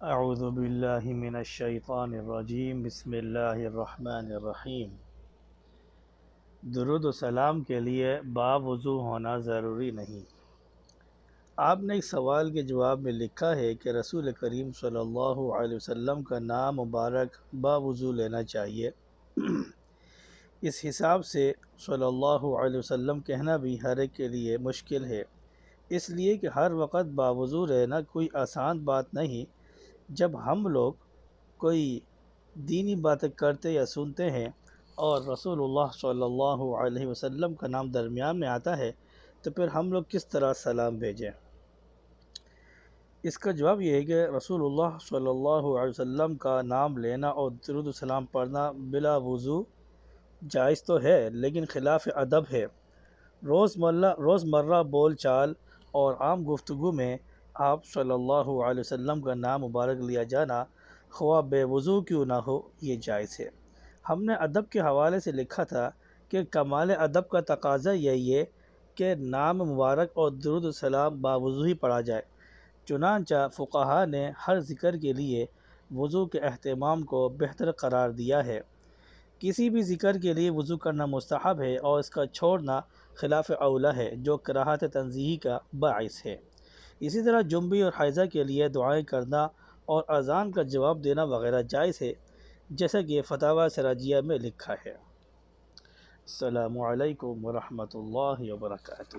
اعوذ باللہ من الشیطان الرجیم بسم اللہ الرحمن الرحیم۔ درود و سلام کے لیے باوضو ہونا ضروری نہیں۔ آپ نے ایک سوال کے جواب میں لکھا ہے کہ رسول کریم صلی اللہ علیہ وسلم کا نام مبارک باوضو لینا چاہیے۔ اس حساب سے صلی اللہ علیہ وسلم کہنا بھی ہر ایک کے لیے مشکل ہے، اس لیے کہ ہر وقت باوضو رہنا کوئی آسان بات نہیں۔ جب ہم لوگ کوئی دینی باتیں کرتے یا سنتے ہیں اور رسول اللہ صلی اللہ علیہ وسلم کا نام درمیان میں آتا ہے تو پھر ہم لوگ کس طرح سلام بھیجیں؟ اس کا جواب یہ ہے کہ رسول اللہ صلی اللہ علیہ وسلم کا نام لینا اور درود و سلام پڑھنا بلا وضو جائز تو ہے، لیکن خلاف ادب ہے۔ روزمرہ بول چال اور عام گفتگو میں آپ صلی اللہ علیہ وسلم کا نام مبارک لیا جانا خواہ بے وضو کیوں نہ ہو، یہ جائز ہے۔ ہم نے ادب کے حوالے سے لکھا تھا کہ کمال ادب کا تقاضا یہی ہے کہ نام مبارک اور درود و سلام باوضو ہی پڑھا جائے۔ چنانچہ فقہا نے ہر ذکر کے لیے وضو کے اہتمام کو بہتر قرار دیا ہے۔ کسی بھی ذکر کے لیے وضو کرنا مستحب ہے اور اس کا چھوڑنا خلاف اولیٰ ہے، جو کراہت تنزیہی کا باعث ہے۔ اسی طرح جنبی اور حیضہ کے لیے دعائیں کرنا اور اذان کا جواب دینا وغیرہ جائز ہے، جیسا کہ فتاوی سراجیہ میں لکھا ہے۔ السلام علیکم ورحمۃ اللہ وبرکاتہ۔